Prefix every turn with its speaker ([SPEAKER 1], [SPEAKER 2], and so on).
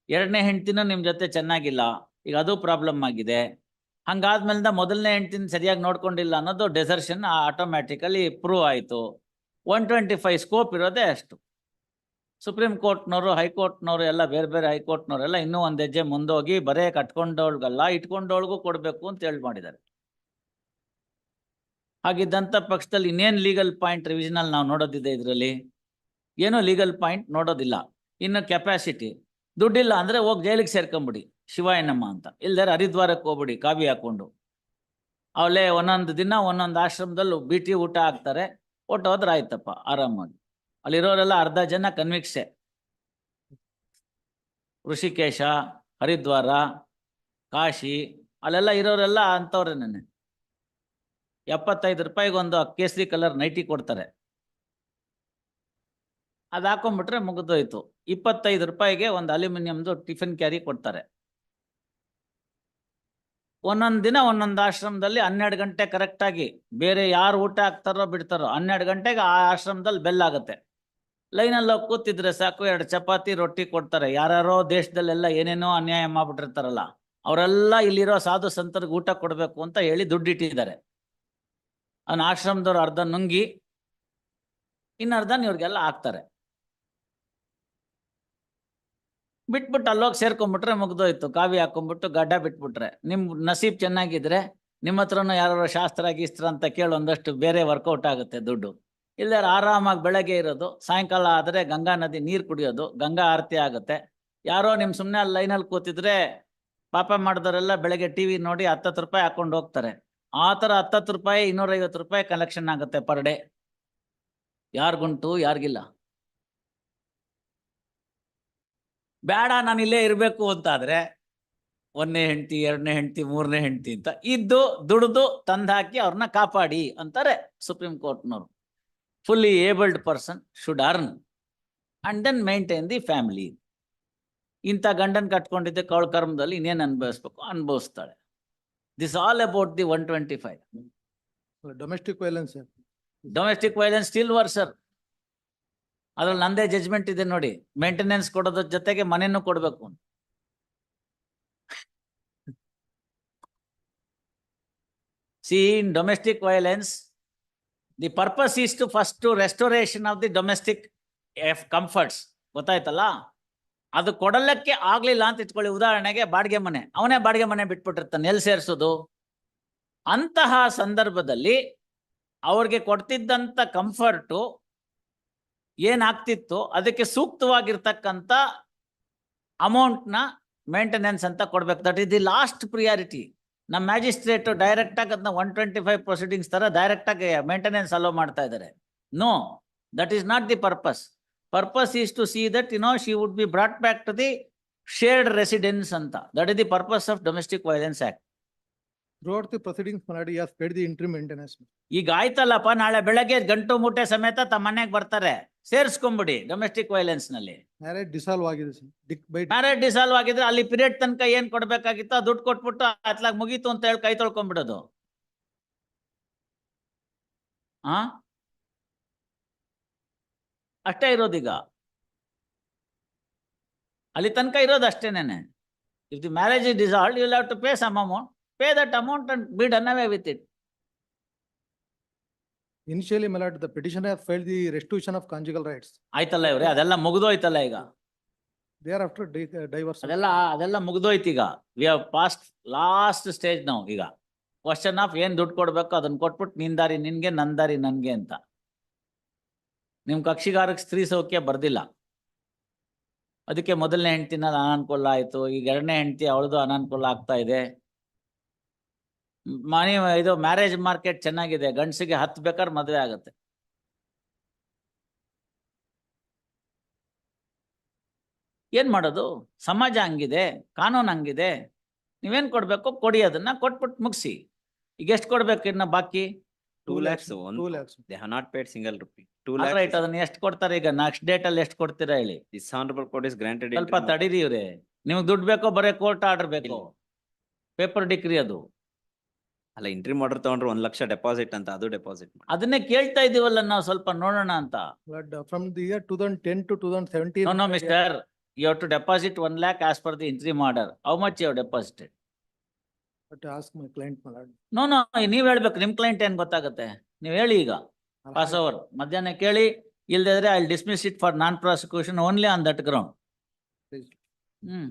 [SPEAKER 1] ಎರಡನೇ ಹೆಂಡ್ತಿನೂ ನಿಮ್ ಜೊತೆ ಚೆನ್ನಾಗಿಲ್ಲ, ಈಗ ಅದು ಪ್ರಾಬ್ಲಮ್ ಆಗಿದೆ. ಹಂಗಾದ್ಮೇಲಿಂದ ಮೊದಲನೇ ಹೆಂಡ್ತಿನ ಸರಿಯಾಗಿ ನೋಡ್ಕೊಂಡಿಲ್ಲ ಅನ್ನೋದು ಡೆಸರ್ಷನ್ ಆಟೋಮ್ಯಾಟಿಕಲಿ ಪ್ರೂವ್ ಆಯಿತು. 125 ಸ್ಕೋಪ್ ಇರೋದೇ ಅಷ್ಟು. ಸುಪ್ರೀಂ ಕೋರ್ಟ್ನವರು, ಹೈಕೋರ್ಟ್ನವರು ಎಲ್ಲ ಬೇರೆ ಬೇರೆ ಹೈಕೋರ್ಟ್ನವರೆಲ್ಲ ಇನ್ನೂ ಒಂದು ಹೆಜ್ಜೆ ಮುಂದೋಗಿ ಬರೇ ಕಟ್ಕೊಂಡವಳಿಗಲ್ಲ ಇಟ್ಕೊಂಡವಳಿಗೂ ಕೊಡಬೇಕು ಅಂತ ಹೇಳಿ ಮಾಡಿದ್ದಾರೆ. ಹಾಗಿದ್ದಂಥ ಪಕ್ಷದಲ್ಲಿ ಇನ್ನೇನು ಲೀಗಲ್ ಪಾಯಿಂಟ್ ರಿವಿಷನಲ್ಲಿ ನಾವು ನೋಡೋದಿದೆ? ಇದರಲ್ಲಿ ಏನೂ ಲೀಗಲ್ ಪಾಯಿಂಟ್ ನೋಡೋದಿಲ್ಲ. ಇನ್ನು ಕೆಪಾಸಿಟಿ, ದುಡ್ಡಿಲ್ಲ ಅಂದರೆ ಹೋಗಿ ಜೈಲಿಗೆ ಸೇರ್ಕೊಂಬಿಡಿ ಶಿವಾಯನಮ್ಮ ಅಂತ, ಇಲ್ದಾರೆ ಹರಿದ್ವಾರಕ್ಕೆ ಹೋಗ್ಬಿಡಿ ಕಾವಿ ಹಾಕ್ಕೊಂಡು. ಅವಳೇ ಒಂದೊಂದು ದಿನ ಒಂದೊಂದು ಆಶ್ರಮದಲ್ಲೂ ಬಿಟಿ ಊಟ ಹಾಕ್ತಾರೆ, ಒಟ್ಟು ಹೋದ್ರೆ ಆಯ್ತಪ್ಪ ಆರಾಮಾಗಿ. ಅಲ್ಲಿರೋರೆಲ್ಲ ಅರ್ಧ ಜನ ಕನ್ವಿಕ್ಸೆ. ಋಷಿಕೇಶ, ಹರಿದ್ವಾರ, ಕಾಶಿ ಅಲ್ಲೆಲ್ಲ ಇರೋರೆಲ್ಲ ಅಂಥವ್ರೆ. ನೆನೆ 75 ರೂಪಾಯಿಗೆ ಒಂದು ಕೇಸರಿ ಕಲರ್ ನೈಟಿ ಕೊಡ್ತಾರೆ, ಅದು ಹಾಕೊಂಡ್ಬಿಟ್ರೆ ಮುಗಿದೋಯ್ತು. 25 ರೂಪಾಯಿಗೆ ಒಂದು ಅಲ್ಯೂಮಿನಿಯಂದು ಟಿಫಿನ್ ಕ್ಯಾರಿ ಕೊಡ್ತಾರೆ. ಒಂದೊಂದು ದಿನ ಒಂದೊಂದು ಆಶ್ರಮದಲ್ಲಿ 12 ಗಂಟೆ ಕರೆಕ್ಟಾಗಿ, ಬೇರೆ ಯಾರು ಊಟ ಹಾಕ್ತಾರೋ ಬಿಡ್ತಾರೋ 12 ಗಂಟೆಗೆ ಆ ಆಶ್ರಮದಲ್ಲಿ ಬೆಲ್ ಆಗುತ್ತೆ. ಲೈನಲ್ಲಿ ಹೋಗಿ ಕೂತಿದ್ರೆ ಸಾಕು, 2 ಚಪಾತಿ ರೊಟ್ಟಿ ಕೊಡ್ತಾರೆ. ಯಾರ್ಯಾರೋ ದೇಶದಲ್ಲೆಲ್ಲ ಏನೇನೋ ಅನ್ಯಾಯ ಮಾಡ್ಬಿಟ್ಟಿರ್ತಾರಲ್ಲ ಅವರೆಲ್ಲ ಇಲ್ಲಿರೋ ಸಾಧು ಸಂತರಿಗೆ ಊಟ ಕೊಡಬೇಕು ಅಂತ ಹೇಳಿ ದುಡ್ಡಿಟ್ಟಿದ್ದಾರೆ. ಅವನ ಆಶ್ರಮದವ್ರು ಅರ್ಧ ನುಂಗಿ ಇನ್ನರ್ಧ ಇವ್ರಿಗೆಲ್ಲ ಹಾಕ್ತಾರೆ. ಬಿಟ್ಬಿಟ್ಟು ಅಲ್ಲೋಗಿ ಸೇರ್ಕೊಂಡ್ಬಿಟ್ರೆ ಮುಗ್ದೋಯ್ತು. ಕಾವಿ ಹಾಕೊಂಡ್ಬಿಟ್ಟು ಗಡ್ಡ ಬಿಟ್ಬಿಟ್ರೆ, ನಿಮ್ ನಸೀಬ್ ಚೆನ್ನಾಗಿದ್ರೆ ನಿಮ್ಮ ಹತ್ರನೂ ಯಾರು ಶಾಸ್ತ್ರ ಗೀಸ್ತ್ರ ಅಂತ ಕೇಳಿ ಒಂದಷ್ಟು ಬೇರೆ ವರ್ಕೌಟ್ ಆಗುತ್ತೆ ದುಡ್ಡು. ಇಲ್ಲಾರ ಆರಾಮಾಗಿ ಬೆಳಗ್ಗೆ ಇರೋದು, ಸಾಯಂಕಾಲ ಆದರೆ ಗಂಗಾ ನದಿ ನೀರು ಕುಡಿಯೋದು, ಗಂಗಾ ಆರತಿ ಆಗುತ್ತೆ. ಯಾರೋ ನಿಮ್ ಸುಮ್ಮನೆ ಅಲ್ಲಿ ಲೈನಲ್ಲಿ ಕೂತಿದ್ರೆ ಪಾಪ ಮಾಡಿದವರೆಲ್ಲ ಬೆಳಗ್ಗೆ ಟಿವಿ ನೋಡಿ 10 ರೂಪಾಯಿ ಹಾಕೊಂಡು ಹೋಗ್ತಾರೆ. ಆ ಥರ 10 ರೂಪಾಯಿ 250 ರೂಪಾಯಿ ಕಲೆಕ್ಷನ್ ಆಗುತ್ತೆ ಪರ್ ಡೇ. ಯಾರಿಗುಂಟು ಯಾರಿಗಿಲ್ಲ. ಬೇಡ ನಾನು ಇಲ್ಲೇ ಇರಬೇಕು ಅಂತಾದ್ರೆ 1ನೇ ಹೆಂಡತಿ, 2ನೇ ಹೆಂಡತಿ, 3ನೇ ಹೆಂಡತಿ ಅಂತ ಇದ್ದು ದುಡ್ದು ತಂದಾಕಿ ಅವ್ರನ್ನ ಕಾಪಾಡಿ ಅಂತಾರೆ ಸುಪ್ರೀಂ ಕೋರ್ಟ್ನವರು. Fully abled person should earn and then maintain the family. ಇಂಥ ಗಂಡನ್ ಕಟ್ಕೊಂಡಿದ್ದಕ್ಕೆ ಅವಳ ಕರ್ಮದಲ್ಲಿ ಇನ್ನೇನು ಅನುಭವಿಸ್ಬೇಕು ಅನುಭವಿಸ್ತಾಳೆ. This all about the 125.
[SPEAKER 2] Domestic violence,
[SPEAKER 1] domestic violence still worser. ಅದ್ರಲ್ಲಿ ನಂದೇ ಜಜ್ಮೆಂಟ್ ಇದೆ ನೋಡಿ. ಮೇಂಟೆನೆನ್ಸ್ ಕೊಡೋದ್ರ ಜೊತೆಗೆ ಮನೆಯೂ ಕೊಡಬೇಕು. See, in domestic violence, the purpose is to first to restoration of the domestic comforts. ಗೊತ್ತಾಯ್ತಲ್ಲ? ಅದು ಕೊಡಲಕ್ಕೆ ಆಗ್ಲಿಲ್ಲ ಅಂತ ಇಟ್ಕೊಳ್ಳಿ. ಉದಾಹರಣೆಗೆ ಬಾಡಿಗೆ ಮನೆ, ಅವನೇ ಬಾಡಿಗೆ ಮನೆ ಬಿಟ್ಬಿಟ್ಟಿರ್ತಾನೆ, ಎಲ್ಲಿ ಸೇರಿಸೋದು? ಅಂತಹ ಸಂದರ್ಭದಲ್ಲಿ ಅವ್ರಿಗೆ ಕೊಡ್ತಿದ್ದಂಥ ಕಂಫರ್ಟು ಏನಾಗ್ತಿತ್ತು ಅದಕ್ಕೆ ಸೂಕ್ತವಾಗಿರ್ತಕ್ಕಂಥ ಅಮೌಂಟ್ನ ಮೇಂಟೆನೆನ್ಸ್ ಅಂತ ಕೊಡ್ಬೇಕು. That is the last priority. ನಮ್ಮ ಮ್ಯಾಜಿಸ್ಟ್ರೇಟು ಡೈರೆಕ್ಟಾಗಿ ಅದನ್ನ 125 ಪ್ರೊಸೀಡಿಂಗ್ಸ್ ಥರ ಡೈರೆಕ್ಟಾಗಿ ಮೇಂಟೆನೆನ್ಸ್ ಅಲೋ ಮಾಡ್ತಾ ಇದ್ದಾರೆ. No, that is not the purpose. Purpose is to see that she would be brought back to the shared residence ಅಂತ. That is the purpose of domestic violence act.
[SPEAKER 2] Throughout the proceedings ಮಾಡಿ has paid the interim maintenance.
[SPEAKER 1] ಈಗ ಆಯ್ತಲ್ಲಪ್ಪ, ನಾಳೆ ಬೆಳಗ್ಗೆ ಗಂಟು ಮೂಟೆ ಸಮೇತ ತಮ್ಮ ಮನೆಗೆ ಬರ್ತಾರೆ, ಸೇರಿಸ್ಕೊಂಬಿಡಿ ಡೊಮೆಸ್ಟಿಕ್ ವೈಲೆನ್ಸ್ ನಲ್ಲಿ.
[SPEAKER 2] ಮ್ಯಾರೇಜ್ ಡಿಸಾಲ್ವ್ ಆಗಿದೆ ಸರ್.
[SPEAKER 1] ಮ್ಯಾರೇಜ್ ಡಿಸಾಲ್ವ್ ಆಗಿದ್ರೆ ಅಲ್ಲಿ ಪೀರಿಯಡ್ ತನಕ ಏನ್ ಕೊಡ್ಬೇಕಾಗಿತ್ತು ದುಡ್ಡು ಕೊಟ್ಬಿಟ್ಟು ಅತ್ಲಾಗ ಮುಗೀತು ಅಂತ ಹೇಳಿ ಕೈ ತೊಳ್ಕೊಂಡ್ಬಿಡೋದು. ಅಷ್ಟೇ ಇರೋದೀಗ, ಅಲ್ಲಿ ತನಕ ಇರೋದು ಅಷ್ಟೇನೇನೆ. If the marriage is dissolved, you will have to pay some amount. Pay that amount and be done away with it.
[SPEAKER 2] Initially, my lord, the petitioner has filed the restitution of conjugal rights.
[SPEAKER 1] ಆಯ್ತಲ್ಲ ಇವ್ರೆ, ಅದೆಲ್ಲ ಮುಗಿದೋಯ್ತಲ್ಲ ಈಗ.
[SPEAKER 2] Thereafter, divorce.
[SPEAKER 1] ಅದೆಲ್ಲ ಮುಗಿದೋಯ್ತು ಈಗ. We have past last stage ನಾವು. ಈಗ question of ಏನ್ ದುಡ್ಡು ಕೊಡ್ಬೇಕು ಅದನ್ನ ಕೊಟ್ಬಿಟ್ಟು ನಿನ್ ದಾರಿ ನಿನ್ಗೆ, ನನ್ ದಾರಿ ನನ್ಗೆ ಅಂತ. ನಿಮ್ ಕಕ್ಷಿಗಾರಕ್ಕೆ ಸ್ತ್ರೀ ಸೌಖ್ಯ ಬರ್ದಿಲ್ಲ, ಅದಕ್ಕೆ ಮೊದಲನೇ ಹೆಂಡತಿನ ಅನಾನುಕೂಲ ಆಯ್ತು. ಈಗ ಎರಡನೇ ಹೆಂಡತಿ ಅವಳದು ಅನಾನುಕೂಲ ಆಗ್ತಾ ಇದೆ. ಇದು ಮ್ಯಾರೇಜ್ ಮಾರ್ಕೆಟ್ ಚೆನ್ನಾಗಿದೆ, ಗಂಡಸಿಗೆ 10 ಬೇಕಾದ್ರೆ ಮದುವೆ ಆಗುತ್ತೆ. ಏನ್ ಮಾಡೋದು? ಸಮಾಜ ಹಂಗಿದೆ, ಕಾನೂನು ಹಂಗಿದೆ. ನೀವೇನ್ ಕೊಡ್ಬೇಕು ಕೊಡಿ, ಅದನ್ನ ಕೊಟ್ಬಿಟ್ಟು ಮುಗಿಸಿ. ಈಗ ಎಷ್ಟು ಕೊಡ್ಬೇಕು ಇನ್ನ ಬಾಕಿ?
[SPEAKER 3] 2 lakhs.
[SPEAKER 2] 2 lakhs.
[SPEAKER 3] They have not paid single rupee. 2
[SPEAKER 1] right.
[SPEAKER 3] lakhs.
[SPEAKER 1] ಅದನ್ನ ಎಷ್ಟು ಕೊಡ್ತಾರೆ ಈಗ? ನೆಕ್ಸ್ಟ್ ಡೇಟ್ ಅಲ್ಲಿ ಎಷ್ಟು ಕೊಡ್ತೀರಾ ಹೇಳಿ?
[SPEAKER 3] This honorable court is granted.
[SPEAKER 1] ಸ್ವಲ್ಪ
[SPEAKER 3] interim-
[SPEAKER 1] ತಡೀರಿ ಇವ್ರೆ. ನಿಮ್ಗೆ ದುಡ್ಡು ಬೇಕೋ ಬರೀ ಕೋರ್ಟ್ ಆರ್ಡರ್ ಬೇಕೋ? ಪೇಪರ್ ಡಿಗ್ರಿ ಅದು.
[SPEAKER 3] ಅಲ್ಲ, ಇಂಟ್ರಿ ಆರ್ಡರ್ ತಗೊಂಡ್ರೆ 1 ಲಕ್ಷ ಡೆಪಾಸಿಟ್ ಅಂತ, ಅದು ಡೆಪಾಸಿಟ್ ಮಾಡಿ.
[SPEAKER 1] ಅದನ್ನೇ ಕೇಳ್ತಾ ಇದೀವಲ್ಲ ನಾವು, ಸ್ವಲ್ಪ ನೋಡೋಣ ಅಂತ.
[SPEAKER 2] But from the year 2010 to 2017.
[SPEAKER 1] No mister, You have to deposit 1 lakh as per the interim order. How much you have deposited?
[SPEAKER 2] But ask my client, my lord.
[SPEAKER 1] No, ನೀವ್ ಹೇಳ್ಬೇಕು, ನಿಮ್ ಕ್ಲೈಂಟ್ ಏನ್ ಗೊತ್ತಾಗುತ್ತೆ, ನೀವ್ ಹೇಳಿ ಈಗ. ಪಾಸ್ ಓವರ್ ಮಧ್ಯಾಹ್ನ ಕೇಳಿ, ಇಲ್ದಿದ್ರೆ I dismiss it for non prosecution only on that ground.
[SPEAKER 2] Please.
[SPEAKER 1] Hmm